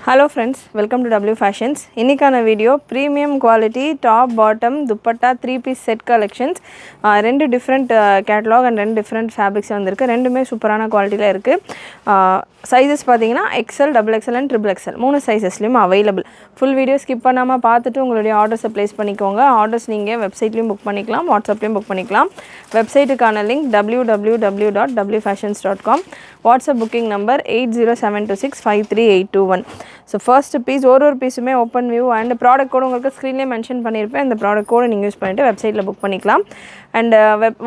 Hello friends, welcome to W Fashions. இன்னைக்கான video premium quality top bottom dupatta 3-piece set collections. ரெண்டு different catalog and ரெண்டு different fabrics வந்திருக்கு. ரெண்டுமே சூப்பரான குவாலிட்டில இருக்கு. சைஸஸ் பாத்தீங்கன்னா XL, XXL and XXL மூணு சைஸஸ்லயும் அவைலபிள். ஃபுல் வீடியோ ஸ்கிப் பண்ணாம பார்த்துட்டு உங்களுடைய ஆர்டர்ஸை ப்ளேஸ் பண்ணிக்கோங்க. ஆர்டர்ஸ் நீங்க வெப்சைட்லயும் புக் பண்ணிக்கலாம், வாட்ஸ்அப்லயும் புக் பண்ணிக்கலாம். வெப்சைட்டுக்கான link www.wfashions.com. WhatsApp booking number 8072653821. So first piece ஒரு பீஸுமே open view and product code உங்களுக்கு ஸ்க்ரீன்லேயே மென்ஷன் பண்ணியிருப்பேன். அந்த ப்ராடக்ட் கோடு நீங்கள் யூஸ் பண்ணிவிட்டு வெப்சைட்டில் புக் பண்ணிக்கலாம். அண்ட்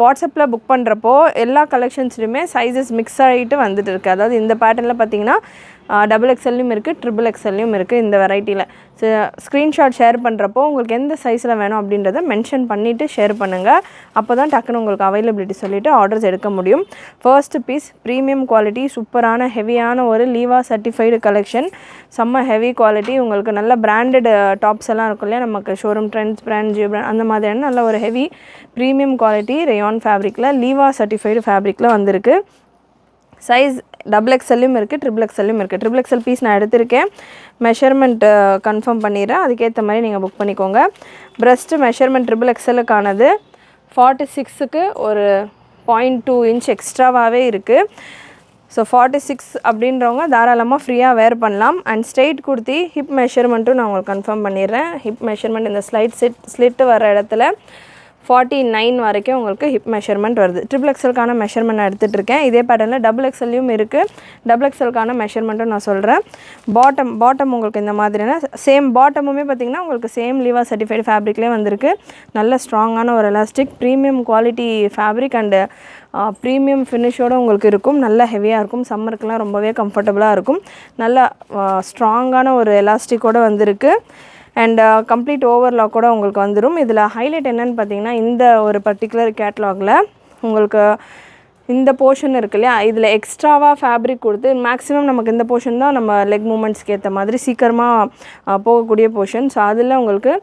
வாட்ஸ்அப்பில் புக் பண்ணுறப்போ எல்லா கலெக்ஷன்ஸ்லையுமே சைஸஸ் மிக்ஸ் ஆகிட்டு வந்துட்டு இருக்குது. அதாவது இந்த பேட்டர்னில் பார்த்தீங்கன்னா XXLலையும் இருக்குது, XXLலையும் இருக்குது இந்த வெரைட்டியில். ஸோ ஸ்க்ரீன்ஷாட் ஷேர் பண்ணுறப்போ உங்களுக்கு எந்த சைஸில் வேணும் அப்படின்றத மென்ஷன் பண்ணிவிட்டு ஷேர் பண்ணுங்கள். அப்போ தான் டக்குன்னு உங்களுக்கு அவைலபிலிட்டி சொல்லிவிட்டு ஆர்டர்ஸ் எடுக்க முடியும். ஃபர்ஸ்ட் பீஸ் ப்ரீமியம் குவாலிட்டி சூப்பரான ஹெவியான ஒரு லீவா சர்டிஃபைடு கலெக்ஷன். செம்ம ஹெவி குவாலிட்டி, உங்களுக்கு நல்ல பிராண்டட் டாப்ஸ் எல்லாம் இருக்கும் இல்லையா, நமக்கு showroom trends brand Jio brand அந்த மாதிரியான நல்ல ஒரு ஹெவி ப்ரீமியம் குவாலிட்டி ரேயான் ஃபேப்ரிக்கில் லீவா சர்டிஃபைடு ஃபேப்ரிக்கில் வந்திருக்கு. சைஸ் XXLலையும் இருக்குது, XXLலையும் இருக்குது. XXL பீஸ் நான் எடுத்திருக்கேன். மெஷர்மெண்ட் கன்ஃபார்ம் பண்ணிடுறேன், அதுக்கேற்ற மாதிரி நீங்கள் புக் பண்ணிக்கோங்க. ப்ரெஸ்ட்டு மெஷர்மெண்ட் XXLக்கானது 46க்கு ஒரு 0.2 இன்ச் எக்ஸ்ட்ராவாகவே இருக்குது. ஸோ 46 அப்படின்றவங்க தாராளமாக ஃப்ரீயாக வேர் பண்ணலாம். அண்ட் ஸ்ட்ரெயிட் குர்த்தி ஹிப் மெஷர்மெண்ட்டும் நான் உங்களுக்கு கன்ஃபார்ம் பண்ணிடுறேன். ஹிப் மெஷர்மெண்ட் இந்த ஸ்லிட்டு வர இடத்துல 49 வரைக்கும் உங்களுக்கு ஹிப் மெஷர்மெண்ட் வருது. XXLக்கான மெஷர்மெண்ட் நான் எடுத்துகிட்டு இருக்கேன். இதே பேட்டர்னில் XXLலையும் இருக்குது. XXLக்கான மெஷர்மெண்ட்டும் நான் சொல்கிறேன். பாட்டம் உங்களுக்கு இந்த மாதிரியான சேம் பாட்டமுமே பார்த்திங்கன்னா உங்களுக்கு சேம் லீவா சர்டிஃபைடு ஃபேப்ரிக்லேயே வந்திருக்கு. நல்ல ஸ்ட்ராங்கான ஒரு elastic premium quality fabric and premium ஃபினிஷோடு உங்களுக்கு இருக்கும். நல்ல ஹெவியாக இருக்கும், சம்மருக்குலாம் ரொம்பவே கம்ஃபர்டபுளாக இருக்கும். நல்ல ஸ்ட்ராங்கான ஒரு எலாஸ்டிக்கோடு வந்திருக்கு. அண்ட் கம்ப்ளீட் ஓவர்லாக் கூட உங்களுக்கு வந்துடும். இதில் ஹைலைட் என்னென்னு பார்த்தீங்கன்னா இந்த ஒரு பர்டிகுலர் கேட்லாகில் உங்களுக்கு இந்த போர்ஷன் இருக்கு இல்லையா, இதில் எக்ஸ்ட்ராவாக ஃபேப்ரிக் கொடுத்து மேக்ஸிமம் நமக்கு இந்த போர்ஷன் தான் நம்ம லெக் மூமெண்ட்ஸ்க்கு ஏற்ற மாதிரி சீக்கிரமாக போகக்கூடிய போர்ஷன். ஸோ அதில் உங்களுக்கு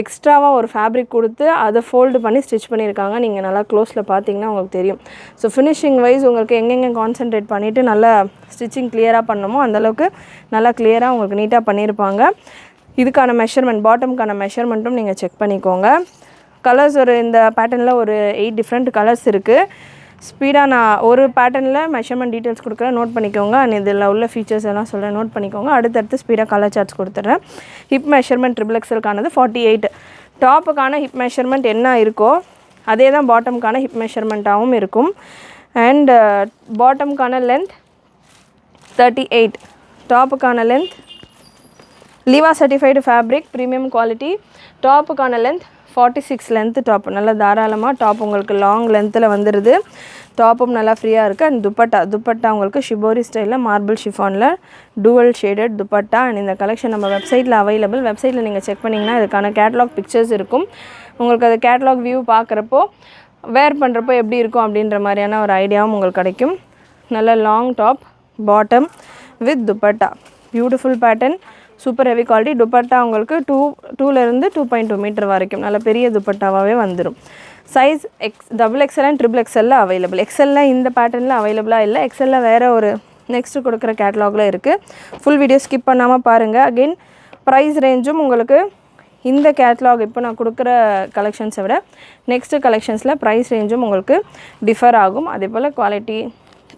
எக்ஸ்ட்ராவாக ஒரு ஃபேப்ரிக் கொடுத்து அதை ஃபோல்டு பண்ணி ஸ்டிச் பண்ணியிருக்காங்க. நீங்கள் நல்லா க்ளோஸில் பார்த்தீங்கன்னா உங்களுக்கு தெரியும். ஸோ ஃபினிஷிங் வைஸ் உங்களுக்கு எங்கெங்கே கான்சென்ட்ரேட் பண்ணிவிட்டு நல்லா ஸ்டிச்சிங் கிளியராக பண்ணணுமோ அந்தளவுக்கு நல்லா கிளியராக உங்களுக்கு நீட்டாக பண்ணியிருப்பாங்க. இதுக்கான மெஷர்மெண்ட் பாட்டமுக்கான மெஷர்மெண்ட்டும் நீங்கள் செக் பண்ணிக்கோங்க. கலர்ஸ் இந்த பேட்டர்னில் ஒரு 8 டிஃப்ரெண்ட் கலர்ஸ் இருக்குது. ஸ்பீடாக நான் ஒரு பேட்டர்னில் மெஷர்மெண்ட் டீட்டெயில்ஸ் கொடுக்குறேன், நோட் பண்ணிக்கோங்க. அண்ட் இதில் உள்ள ஃபீச்சர்ஸ் எல்லாம் சொல்கிறேன், நோட் பண்ணிக்கோங்க. அடுத்தடுத்து ஸ்பீடாக கலர் சார்ட்ஸ் கொடுத்துட்றேன். ஹிப் மெஷர்மெண்ட் XXLக்கானது 48. டாப்புக்கான ஹிப் மெஷர்மெண்ட் என்ன இருக்கோ அதே தான் பாட்டமுக்கான ஹிப் மெஷர்மெண்ட்டாகவும் இருக்கும். அண்ட் பாட்டமுக்கான லென்த் 38, டாப்புக்கான length Liva certified fabric premium quality. டாப்புக்கான லென்த் 46 லென்த்து டாப். நல்லா தாராளமாக டாப் உங்களுக்கு லாங் லென்த்தில் வந்துடுது. டாப்பும் நல்லா ஃப்ரீயாக இருக்குது. அண்ட் துப்பட்டா உங்களுக்கு ஷிபோரி ஸ்டைலில் மார்பிள் ஷிஃபானில் டூவல் ஷேடட் துப்பட்டா. அண்ட் இந்த கலெக்ஷன் நம்ம வெப்சைட்டில் அவைலபிள். வெப்சைட்டில் நீங்கள் செக் பண்ணிங்கன்னா இதுக்கான கேட்லாக் பிக்சர்ஸ் இருக்கும். உங்களுக்கு அது கேட்லாக் வியூ பார்க்குறப்போ வேர் பண்ணுறப்போ எப்படி இருக்கும் அப்படின்ற மாதிரியான ஒரு ஐடியாவும் உங்களுக்கு கிடைக்கும். நல்ல long top bottom with dupatta, beautiful pattern, super heavy quality. Dupatta உங்களுக்கு 2லேருந்து 2.2 மீட்டர் வரைக்கும் நல்ல பெரிய துப்பட்டாவாகவே வந்துடும். Size XXL and XXL available. XL இந்த பேட்டர்னில் அவைலபிளாக இல்லை. XL வேறு ஒரு நெக்ஸ்ட்டு கொடுக்குற கேட்லாகில் இருக்குது. ஃபுல் வீடியோ ஸ்கிப் பண்ணாமல் பாருங்கள். அகெயின் ப்ரைஸ் ரேஞ்சும் உங்களுக்கு இந்த கேட்லாக் இப்போ நான் கொடுக்குற கலெக்ஷன்ஸை விட நெக்ஸ்ட்டு கலெக்ஷன்ஸில் ப்ரைஸ் ரேஞ்சும் உங்களுக்கு டிஃபர் ஆகும். அதே போல்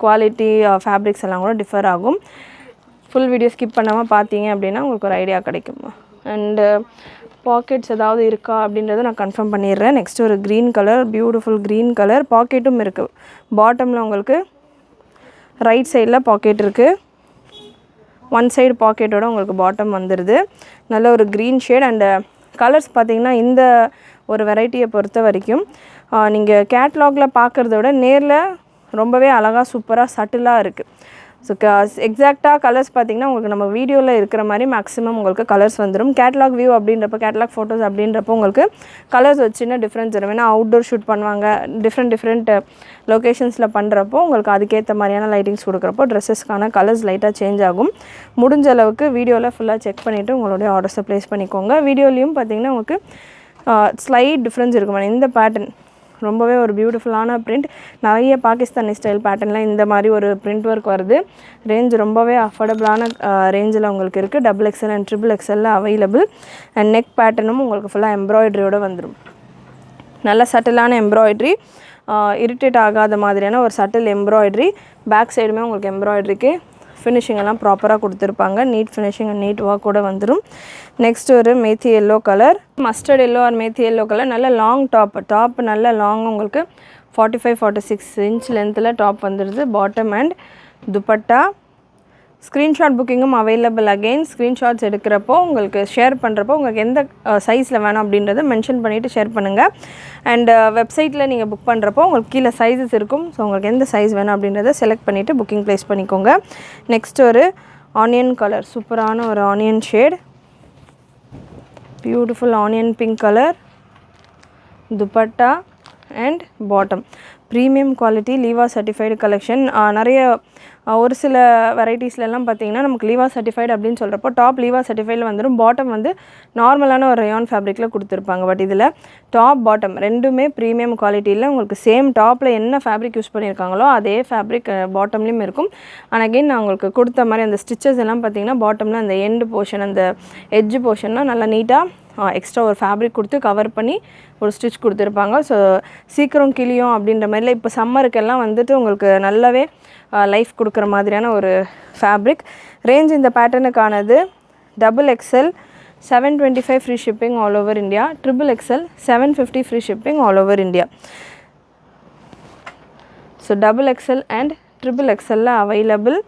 குவாலிட்டி ஃபேப்ரிக்ஸ் எல்லாம் கூட டிஃபர் ஆகும். ஃபுல் வீடியோ ஸ்கிப் பண்ணாமல் பார்த்தீங்க அப்படின்னா உங்களுக்கு ஒரு ஐடியா கிடைக்கும். அண்டு பாக்கெட்ஸ் ஏதாவது இருக்கா அப்படின்றத நான் கன்ஃபார்ம் பண்ணிடுறேன். நெக்ஸ்ட்டு ஒரு green colour, beautiful green colour. பாக்கெட்டும் இருக்குது. பாட்டமில் உங்களுக்கு ரைட் சைடில் பாக்கெட் இருக்குது. ஒன் சைடு பாக்கெட்டோட உங்களுக்கு பாட்டம் வந்துடுது. நல்ல ஒரு க்ரீன் ஷேட். அண்டு கலர்ஸ் பார்த்திங்கன்னா இந்த ஒரு வெரைட்டியை பொறுத்த வரைக்கும் நீங்கள் கேட்லாகில் பார்க்குறத விட நேரில் ரொம்பவே அழகாக சூப்பராக சட்டிலாக இருக்குது. ஸோ எக்ஸாக்டாக கலர்ஸ் பார்த்திங்கன்னா உங்களுக்கு நம்ம வீடியோவில் இருக்கிற மாதிரி மேக்ஸிமம் உங்களுக்கு கலர்ஸ் வந்துடும். கேட்லாக் வியூ அப்படின்றப்ப கேட்லாக் ஃபோட்டோஸ் அப்படின்றப்போ உங்களுக்கு கலர்ஸ் ஒரு சின்ன டிஃப்ரென்ஸ் வரும். ஏன்னா அவுட்டோர் ஷூட் பண்ணுவாங்க, டிஃப்ரெண்ட் லொக்கேஷன்ஸில் பண்ணுறப்போ உங்களுக்கு அதுக்கேற்ற மாதிரியான லைட்டிங்ஸ் கொடுக்குறப்போ ட்ரெஸ்ஸஸ்க்கான கலர்ஸ் லைட்டாக சேஞ்ச் ஆகும். முடிஞ்ச அளவுக்கு வீடியோவில் ஃபுல்லாக செக் பண்ணிவிட்டு உங்களுடைய ஆர்டர்ஸை ப்ளேஸ் பண்ணிக்கோங்க. வீடியோலையும் பார்த்திங்கன்னா உங்களுக்கு ஸ்லைட் டிஃப்ரென்ஸ் இருக்கும். இந்த பேட்டர்ன் ரொம்பவே ஒரு பியூட்டிஃபுல்லான பிரிண்ட். நிறைய பாகிஸ்தானி ஸ்டைல் பேட்டர்னில் இந்த மாதிரி ஒரு பிரிண்ட் ஒர்க் வருது. ரேஞ்ச் ரொம்பவே அஃபோர்டபுளான ரேஞ்சில் உங்களுக்கு இருக்குது. XXL and XXL available. And neck பேட்டர்னும் உங்களுக்கு ஃபுல்லாக எம்ப்ராய்டரியோடு வந்துடும். நல்ல சட்டிலான எம்ப்ராய்ட்ரி, இரிட்டேட் ஆகாத மாதிரியான ஒரு சட்டில் எம்ப்ராய்ட்ரி. பேக் சைடுமே உங்களுக்கு எம்ப்ராய்ட்ரிக்கு ஃபினிஷிங் எல்லாம் ப்ராப்பராக கொடுத்துருப்பாங்க. Neat finishing and neat work கூட வந்துடும். நெக்ஸ்ட் ஒரு methi yellow colour, mustard yellow or methi yellow colour. நல்ல லாங் டாப் நல்ல லாங் உங்களுக்கு 45-46 இன்ச் லென்த்தில் டாப் வந்துடுது. Bottom and dupatta. ஸ்க்ரீன்ஷாட் புக்கிங்கும் அவைலபிள். அகெயின் ஸ்க்ரீன்ஷாட்ஸ் எடுக்கிறப்போ உங்களுக்கு ஷேர் பண்ணுறப்போ உங்களுக்கு எந்த சைஸில் வேணும் அப்படின்றத மென்ஷன் பண்ணிவிட்டு ஷேர் பண்ணுங்கள். அண்ட் வெப்சைட்டில் நீங்கள் புக் பண்ணுறப்போ உங்களுக்கு கீழே சைஸஸ் இருக்கும். ஸோ உங்களுக்கு எந்த சைஸ் வேணும் அப்படின்றத செலக்ட் பண்ணிவிட்டு புக்கிங் ப்ளேஸ் பண்ணிக்கோங்க. நெக்ஸ்ட் ஒரு ஆனியன் கலர், சூப்பரான ஒரு onion shade, beautiful onion pink colour. Dupatta and bottom. Premium quality லீவா சர்டிஃபைடு கலெக்ஷன். நிறைய ஒரு சில வெரைட்டிஸ்லாம் பார்த்தீங்கன்னா நமக்கு லீவா சர்டிஃபைடு அப்படின்னு சொல்கிறப்போ டாப் லீவா சர்டிஃபைடில் வந்துடும், பாட்டம் வந்து நார்மலான ஒரு ரயான் ஃபேப்ரிக்கில் கொடுத்துருப்பாங்க. பட் இதில் டாப் பாட்டம் ரெண்டுமே ப்ரீமியம் குவாலிட்டியில் உங்களுக்கு சேம் டாப்பில் என்ன ஃபேப்ரிக் யூஸ் பண்ணியிருக்காங்களோ அதே ஃபேப்ரிக் பாட்டம்லேயும் இருக்கும். அண்ட் அகெயின் நான் உங்களுக்கு கொடுத்த மாதிரி அந்த ஸ்டிச்சஸ் எல்லாம் பார்த்தீங்கன்னா பாட்டமில் அந்த எண்டு போர்ஷன், அந்த எட்ஜ் போர்ஷன்லாம் நல்லா நீட்டாக எக்ஸ்ட்ரா ஒரு ஃபேப்ரிக் கொடுத்து கவர் பண்ணி ஒரு ஸ்டிச் கொடுத்துருப்பாங்க. ஸோ சீக்கிரம் கிளியும் அப்படின்ற மாதிரில இப்போ சம்மருக்கெல்லாம் வந்துட்டு உங்களுக்கு நல்லாவே லைஃப் கொடுக்குற மாதிரியான ஒரு ஃபேப்ரிக். ரேஞ்ச் இந்த பேட்டர்னுக்கானது XXL 725 free shipping all over India, XXL 750 free shipping all over India. So XXL and XXL available.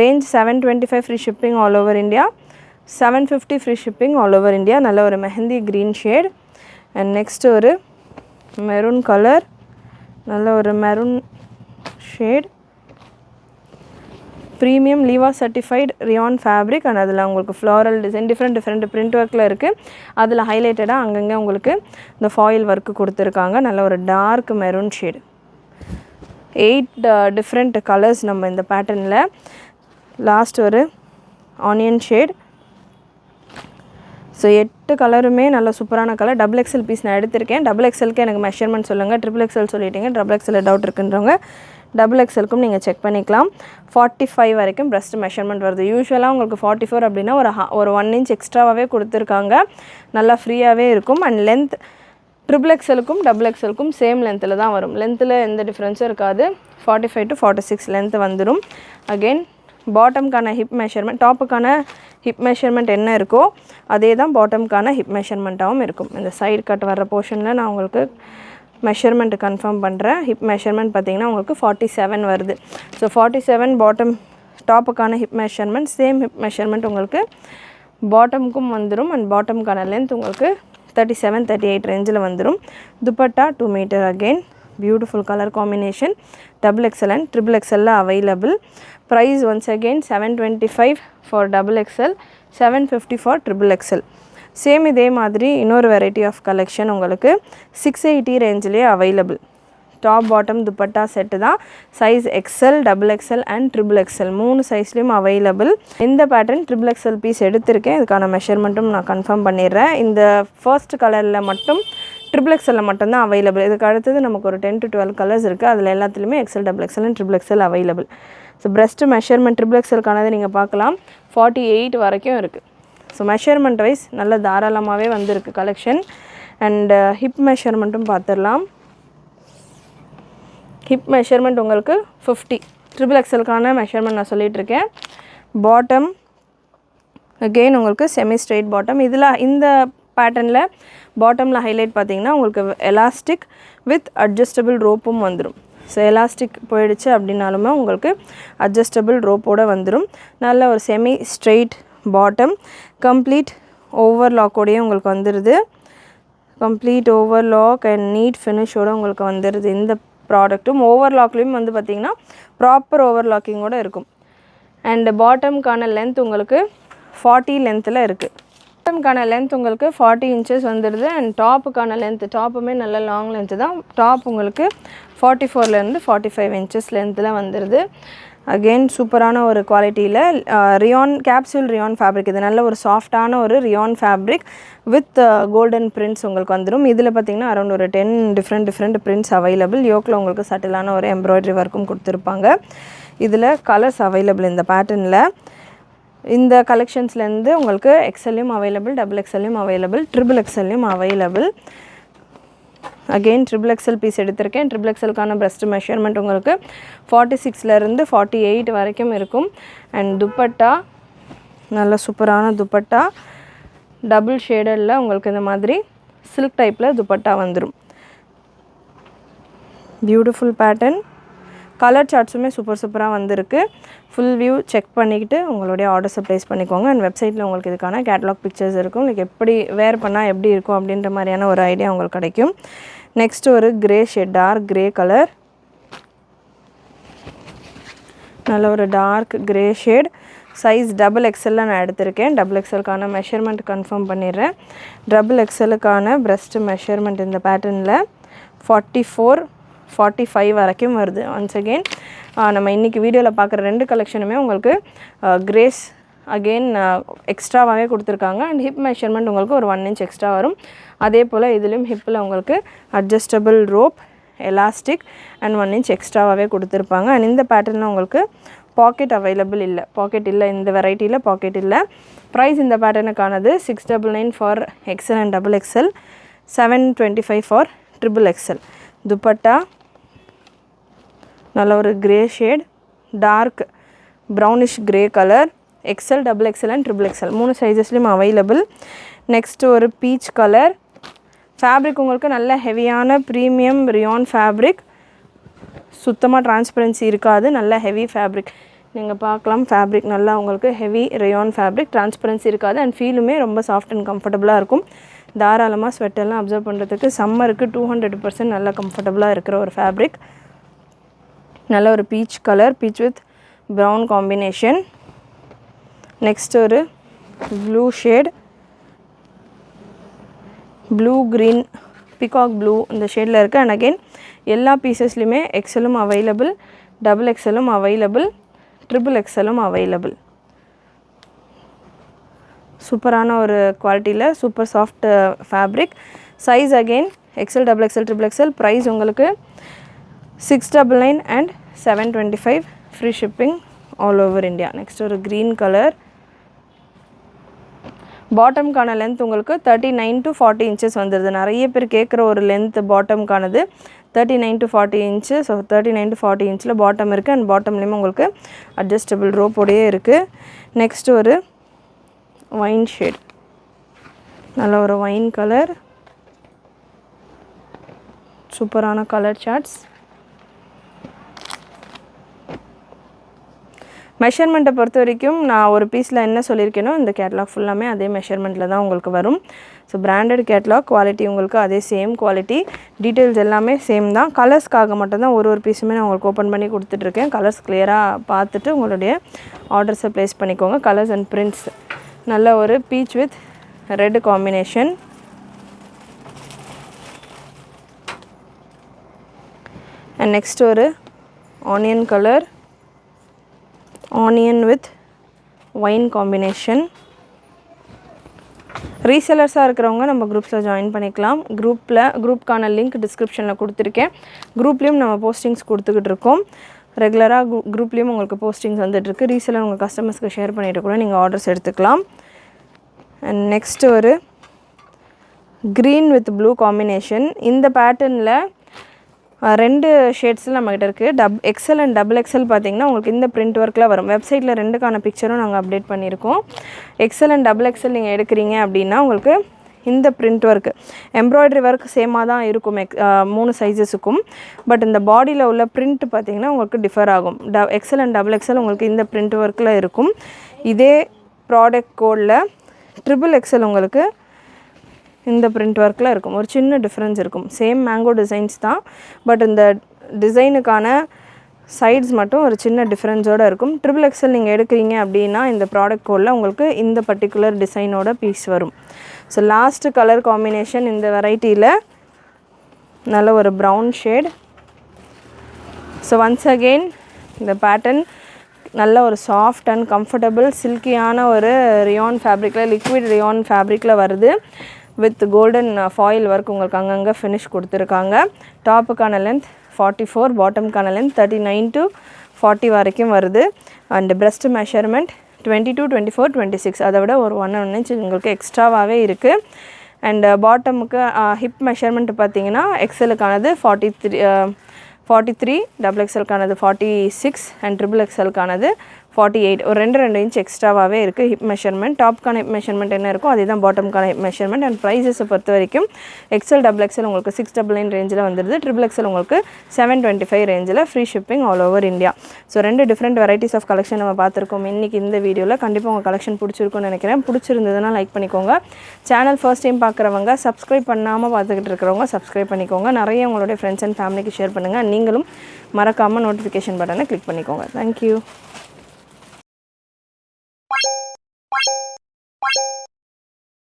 Range 725 free shipping all over India, 750 free shipping all over India. நல்ல ஒரு mehndi green shade. And next ஒரு maroon colour, நல்ல ஒரு maroon shade. Premium லீவா certified Ryan fabric. And அதில் உங்களுக்கு floral design different print ஒர்க்கில் இருக்குது. அதில் ஹைலைட்டடாக அங்கங்கே உங்களுக்கு இந்த ஃபாயில் ஒர்க்கு கொடுத்துருக்காங்க. நல்ல ஒரு dark maroon shade. 8 different colours நம்ம இந்த பேட்டர்னில். லாஸ்ட் ஒரு ஆனியன் ஷேட். ஸோ 8 கலருமே நல்ல சூப்பரான கலர். XXL பீஸ் நான் எடுத்திருக்கேன். XXLக்கு எனக்கு மெஷர்மெண்ட் சொல்லுங்கள். XXL சொல்லிட்டீங்க. XXL டவுட் இருக்குன்றவங்க XXLக்கும் நீங்கள் செக் பண்ணிக்கலாம். 45 வரைக்கும் பிரஸ்ட் மெஷர்மெண்ட் வருது. யூஸ்வலாக உங்களுக்கு 44 அப்படின்னா ஒரு 1 இன்ச் எக்ஸ்ட்ராவாகவே கொடுத்துருக்காங்க. நல்லா ஃப்ரீயாகவே இருக்கும். அண்ட் லென்த் XXLக்கும் XXLக்கும் சேம் லென்த்தில் தான் வரும். லென்த்தில் எந்த டிஃப்ரென்ஸும் இருக்காது. 45 to 46 லென்த் வந்துடும். அகெயின் பாட்டம்க்கான ஹிப் மெஷர்மெண்ட், டாப்புக்கான ஹிப் மெஷர்மெண்ட் என்ன இருக்கோ அதே தான் பாட்டம்க்கான ஹிப் மெஷர்மெண்ட்டாகவும் இருக்கும். இந்த சைடு கட் வர்ற போர்ஷனில் நான் உங்களுக்கு மெஷர்மெண்ட் கன்ஃபார்ம் பண்ணுறேன். ஹிப் மெஷர்மெண்ட் பார்த்திங்கன்னா உங்களுக்கு 47 வருது. ஸோ 47 பாட்டம் டாப்புக்கான hip measurement. Same hip measurement உங்களுக்கு பாட்டமுக்கும் வந்துடும். அண்ட் பாட்டமுக்கான லென்த் உங்களுக்கு 37-38 ரேஞ்சில் வந்துடும். Dupatta 2 metre. Again beautiful colour combination. XXL and XXL available. Price once again 725 for XXL, 750 for XXL. Same இதே மாதிரி இன்னொரு வெரைட்டி ஆஃப் கலெக்ஷன் உங்களுக்கு 680 ரேஞ்சிலே available. Top bottom dupatta set தான். Size XL, XXL and XXL 3 சைஸ்லேயும் அவைலபிள். இந்த பேட்டர்ன் XXL பீஸ் எடுத்திருக்கேன். இதுக்கான மெஷர்மெண்ட்டும் நான் கன்ஃபார்ம் பண்ணிடுறேன். இந்த ஃபர்ஸ்ட் கலரில் மட்டும் XXL மட்டும்தான் அவைலபிள். இதுக்கு அடுத்தது நமக்கு ஒரு 10 to 12 கலர்ஸ் இருக்குது. அதில் எல்லாத்துலேயுமே XL, XXL and XXL available. So breast measurement XXLக்கானது நீங்கள் பார்க்கலாம். 48 வரைக்கும் இருக்குது. ஸோ மெஷர்மெண்ட் வைஸ் நல்ல தாராளமாகவே வந்திருக்கு கலெக்ஷன். அண்ட் ஹிப் மெஷர்மெண்ட்டும் பார்த்துடலாம். ஹிப் மெஷர்மெண்ட் உங்களுக்கு 50. XXLக்கான மெஷர்மெண்ட் நான் சொல்லிகிட்ருக்கேன். பாட்டம் அகெயின் உங்களுக்கு செமி ஸ்ட்ரெயிட் பாட்டம். இதில் இந்த பேட்டர்னில் பாட்டமில் ஹைலைட் பார்த்திங்கன்னா உங்களுக்கு எலாஸ்டிக் வித் அட்ஜஸ்டபிள் ரோப்பும் வந்துடும். ஸோ எலாஸ்டிக் போயிடுச்சு அப்படின்னாலுமே உங்களுக்கு அட்ஜஸ்டபிள் ரோப்போடு வந்துடும். நல்ல ஒரு செமி ஸ்ட்ரெயிட் பாட்டம். கம்ப்ளீட் ஓவர்லாக்கோடையே உங்களுக்கு வந்துடுது. கம்ப்ளீட் ஓவர்லாக் அண்ட் நீட் ஃபினிஷோடு உங்களுக்கு வந்துடுது. இந்த ப்ராடக்ட்டும் ஓவர்லாக்லேயும் வந்து பார்த்திங்கன்னா ப்ராப்பர் ஓவர்லாக்கிங்கோடு இருக்கும். அண்ட் பாட்டம்க்கான லென்த் உங்களுக்கு 40 லென்த்தில் இருக்குது. பாட்டம்க்கான லென்த் உங்களுக்கு 40 இன்ச்சஸ் வந்துடுது. அண்ட் டாப்புக்கான லென்த், டாப்புமே நல்ல லாங் லென்த்து தான். டாப் உங்களுக்கு 44லேருந்து 45 இன்ச்சஸ் லென்த்தில் வந்துடுது. அகெயின் சூப்பரான ஒரு குவாலிட்டியில் ரியான் கேப்சூல் ரியான் ஃபேப்ரிக். இது நல்ல ஒரு சாஃப்டான ஒரு Ryan fabric with golden prints உங்களுக்கு வந்துடும். இதில் பார்த்திங்கன்னா அரௌண்ட் ஒரு 10 டிஃப்ரெண்ட் பிரிண்ட்ஸ் அவைலபிள். யோக்கில் உங்களுக்கு சட்டிலான ஒரு எம்ப்ராய்டரி ஒர்க்கும் கொடுத்துருப்பாங்க. இதில் கலர்ஸ் அவைலபிள் இந்த பேட்டர்னில். இந்த கலெக்ஷன்ஸ்லேருந்து உங்களுக்கு எக்ஸ்எல்லையும் அவைலபிள், டபுள் எக்ஸ்எல்லையும் அவைலபிள், ட்ரிபிள் எக்ஸ்எல்லையும் available. Again triple XL piece எடுத்திருக்கேன். ட்ரிபிள் எக்ஸ்எல்க்கான பிரஸ்ட் மெஷர்மெண்ட் உங்களுக்கு 46லேருந்து 48 வரைக்கும் இருக்கும். அண்ட் துப்பட்டா நல்ல சூப்பரான துப்பட்டா, டபுள் ஷேடரில் உங்களுக்கு இந்த மாதிரி சில்க் டைப்பில் துப்பட்டா வந்துடும். Beautiful pattern. கலர் சார்ட்ஸுமே சூப்பராக வந்திருக்கு. ஃபுல் வியூ செக் பண்ணிக்கிட்டு உங்களுடைய ஆர்டர்ஸை ப்ளேஸ் பண்ணிக்கோங்க. அண்ட் வெப்சைட்டில் உங்களுக்கு இதுக்கான கேட்லாக் பிக்சர்ஸ் இருக்கும். உங்களுக்கு எப்படி வேர் பண்ணால் எப்படி இருக்கும் அப்படின்ற மாதிரியான ஒரு ஐடியா உங்களுக்கு கிடைக்கும். நெக்ஸ்ட் ஒரு grey shade, dark grey colour, நல்ல ஒரு dark grey shade. Size double எக்ஸ்எல்ல நான் எடுத்திருக்கேன். டபுள் எக்ஸ்எல்க்கான மெஷர்மெண்ட் கன்ஃபார்ம் பண்ணிடுறேன். டபுள் எக்ஸ்எல்லுக்கான பிரஸ்ட் மெஷர்மெண்ட் இந்த பேட்டர்னில் 44-45 வரைக்கும் வருது. ஒன்ஸ் அகெயின் நம்ம இன்றைக்கி வீடியோவில் பார்க்குற 2 கலெக்ஷனுமே உங்களுக்கு கிரேஸ் அகெயின் எக்ஸ்ட்ராவாகவே கொடுத்துருக்காங்க. அண்ட் ஹிப் மெஷர்மெண்ட் உங்களுக்கு ஒரு 1 inch எக்ஸ்ட்ரா வரும். அதே போல் இதுலேயும் ஹிப்பில் உங்களுக்கு adjustable rope, elastic and 1 inch எக்ஸ்ட்ராவாகவே கொடுத்துருப்பாங்க. அண்ட் இந்த பேட்டர்னில் உங்களுக்கு பாக்கெட் அவைலபிள் இல்லை, பாக்கெட் இல்லை, இந்த வெரைட்டியில் பாக்கெட் இல்லை. ப்ரைஸ் இந்த பேட்டர்னுக்கானது 699 for XL and double XL, 725 for triple XL. Dupatta நல்ல ஒரு grey shade, dark brownish grey colour, XL, double XL and triple XL 3 சைஸஸ்லையும் அவைலபிள். நெக்ஸ்ட் ஒரு பீச் கலர் ஃபேப்ரிக். உங்களுக்கு நல்ல ஹெவியான ப்ரீமியம் ரியான் ஃபேப்ரிக், சுத்தமாக டிரான்ஸ்பரன்சி இருக்காது, நல்ல ஹெவி ஃபேப்ரிக். நீங்கள் பார்க்கலாம் ஃபேப்ரிக் நல்லா உங்களுக்கு ஹெவி ரியான் ஃபேப்ரிக், டிரான்ஸ்பரன்சி இருக்காது. அண்ட் ஃபீலுமே ரொம்ப சாஃப்ட் அண்ட் கம்ஃபர்டபுளாக இருக்கும். தாராளமாக ஸ்வெட்டெல்லாம் அப்சர்வ் பண்ணுறதுக்கு சம்மருக்கு 200% நல்லா கம்ஃபர்டபுளாக இருக்கிற ஒரு ஃபேப்ரிக். நல்ல ஒரு peach colour, peach with brown combination. Next ஒரு blue shade, blue green, peacock blue இந்த ஷேடில் இருக்குது. அண்ட் அகெயின் எல்லா பீசஸ்லையுமே எக்ஸ்எல்லும் அவைலபிள், டபுள் எக்ஸ்எல்லும் அவைலபிள், ட்ரிபிள் எக்ஸ்எல்லும் அவைலபிள். சூப்பரான ஒரு குவாலிட்டியில் super soft fabric. Size again XL, double XL, triple XL. Price உங்களுக்கு 699 and 725 free shipping all over India. Next ஒரு க்ரீன் கலர். பாட்டம்கான லென்த் உங்களுக்கு 39 to 40 inches வந்துடுது. நிறைய பேர் கேட்குற ஒரு லென்த் பாட்டம்கானது 39 to 40 inches. ஸோ 39 to 40 inchiல் பாட்டம் இருக்குது. அண்ட் பாட்டம்லேயுமே உங்களுக்கு அட்ஜஸ்டபிள் ரோப்போடையே இருக்குது. நெக்ஸ்ட் ஒரு ஒயின் ஷேட், நல்ல ஒரு ஒயின் கலர், சூப்பரான கலர் சார்ட்ஸ். மெஷர்மெண்ட்டை பொறுத்த வரைக்கும் நான் ஒரு பீஸில் என்ன சொல்லியிருக்கேனோ இந்த கேட்லாக் ஃபுல்லாமே அதே மெஷர்மெண்ட்டில் தான் உங்களுக்கு வரும். ஸோ பிராண்டட் கேட்லாக், குவாலிட்டி உங்களுக்கு அதே சேம் குவாலிட்டி, டீட்டெயில்ஸ் எல்லாமே சேம் தான். கலர்ஸ்க்காக மட்டும்தான் ஒரு பீஸுமே நான் உங்களுக்கு ஓப்பன் பண்ணி கொடுத்துட்ருக்கேன். கலர்ஸ் கிளியராக பார்த்துட்டு உங்களுடைய ஆர்டர்ஸை ப்ளேஸ் பண்ணிக்கோங்க. கலர்ஸ் அண்ட் பிரிண்ட்ஸ் நல்ல ஒரு peach with red combination. And next ஒரு onion colour, onion with wine combination. ரீசெலர்ஸாக இருக்கிறவங்க நம்ம குரூப்ஸில் ஜாயின் பண்ணிக்கலாம். குரூப்க்கான லிங்க் டிஸ்கிரிப்ஷனில் கொடுத்துருக்கேன். குரூப்லேயும் நம்ம போஸ்டிங்ஸ் கொடுத்துக்கிட்டு இருக்கோம். ரெகுலராக குரூப்லேயும் உங்களுக்கு போஸ்டிங்ஸ் வந்துட்டுருக்கு. ரீசெலர் உங்கள் கஸ்டமர்ஸ்க்கு ஷேர் பண்ணிவிட்டு கூட நீங்கள் ஆர்டர்ஸ் எடுத்துக்கலாம். அண்ட் நெக்ஸ்ட் ஒரு க்ரீன் வித் ப்ளூ காம்பினேஷன். இந்த பேட்டர்னில் 2 ஷேட்ஸில் நம்மகிட்ட இருக்குது. எக்ஸ்எல் அண்ட் டபுள் எக்ஸ்எல் பார்த்திங்கன்னா உங்களுக்கு இந்த பிரிண்ட் ஒர்க்கில் வரும். வெப்சைட்டில் 2க்கான பிக்சரும் நாங்கள் அப்டேட் பண்ணியிருக்கோம். எக்ஸ்எல் அண்ட் டபுள் எக்ஸ்எல் நீங்கள் எடுக்கிறீங்க அப்படின்னா உங்களுக்கு இந்த பிரிண்ட் ஒர்க்கு எம்ப்ராய்டரி ஒர்க் சேமாக தான் இருக்கும் 3 சைஸஸுக்கும். பட் இந்த பாடியில் உள்ள பிரிண்ட் பார்த்திங்கன்னா உங்களுக்கு டிஃபர் ஆகும். எக்ஸ்எல் அண்ட் டபுள் எக்ஸ்எல் உங்களுக்கு இந்த பிரிண்ட் ஒர்க்கில் இருக்கும். இதே ப்ராடக்ட் கோடில் ட்ரிபிள் எக்ஸ்எல் உங்களுக்கு இந்த பிரிண்ட் ஒர்க்கில் இருக்கும். ஒரு சின்ன டிஃப்ரென்ஸ் இருக்கும். சேம் மேங்கோ டிசைன்ஸ் தான், பட் இந்த டிசைனுக்கான சைட்ஸ் மட்டும் ஒரு சின்ன டிஃப்ரென்ஸோடு இருக்கும். ட்ரிபிள் எக்ஸ்எல் நீங்கள் எடுக்கிறீங்க அப்படின்னா இந்த ப்ராடக்ட் கோடில் உங்களுக்கு இந்த பர்டிகுலர் டிசைனோட பீஸ் வரும். ஸோ லாஸ்ட்டு கலர் காம்பினேஷன் இந்த வெரைட்டியில் நல்ல ஒரு brown shade. So once again இந்த பேட்டர்ன் நல்ல ஒரு சாஃப்ட் அண்ட் கம்ஃபர்டபுள் சில்கியான ஒரு ரியான் ஃபேப்ரிக்கில் லிக்விட் ரியான் ஃபேப்ரிக்கில் வருது வித் கோல்டன் ஃபாயில் ஒர்க் உங்களுக்கு அங்கங்கே ஃபினிஷ் கொடுத்துருக்காங்க. டாப்புக்கான லென்த் 44, பாட்டம்க்கான லென்த் 39 to 40 வரைக்கும் வருது. அண்ட் பிரஸ்ட் மெஷர்மெண்ட் 22, 24, 26 அதை விட ஒரு 1 inch உங்களுக்கு எக்ஸ்ட்ராவாகவே இருக்குது. அண்ட் பாட்டமுக்கு ஹிப் மெஷர்மெண்ட் பார்த்தீங்கன்னா எக்ஸலுக்கானது 43, டபுள் எக்ஸலுக்கானது 46 அண்ட் ட்ரிபிள் எக்ஸலுக்கானது 48, ஒரு 2 inch எக்ஸ்ட்ராவாகவே இருக்குது ஹிப் மெஷர்மெண்ட். டாப்க்கான ஹிப் மெஷர்மெண்ட் என்ன இருக்கும் அதே தான் பாட்டம்க்கான ஹிப் மெஷர்மெண்ட். அண்ட் ப்ரைஸஸை பொறுத்த வரைக்கும் எக்ஸல் டபுள் எக்ஸல் உங்களுக்கு 699 ரேஞ்சில் வந்துடுது. ட்ரிபிள் எக்ஸல் உங்களுக்கு 725 ரேஞ்சில் free shipping all over India. So 2 different varieties of collection நம்ம பார்த்துருக்கோம் இன்றைக்கி இந்த வீடியோவில். கண்டிப்பாக உங்கள் கலெக்ஷன் பிடிச்சிருக்குன்னு நினைக்கிறேன். பிடிச்சிருந்ததுன்னா லைக் பண்ணிக்கோங்க. சேனல் ஃபர்ஸ்ட் டைம் பார்க்குறவங்க, சப்ஸ்கிரைப் பண்ணாமல் பார்த்துக்கிட்டு இருக்கிறவங்க சப்ஸ்கிரைப் பண்ணிக்கோங்க. நிறைய உங்களுடைய ஃப்ரெண்ட்ஸ் அண்ட் ஃபேமிலிக்கு ஷேர் பண்ணுங்கள். நீங்களும் மறக்காமல் நோட்டிஃபிகேஷன் பட்டனை கிளிக் பண்ணிக்கோங்க. தேங்க்யூ.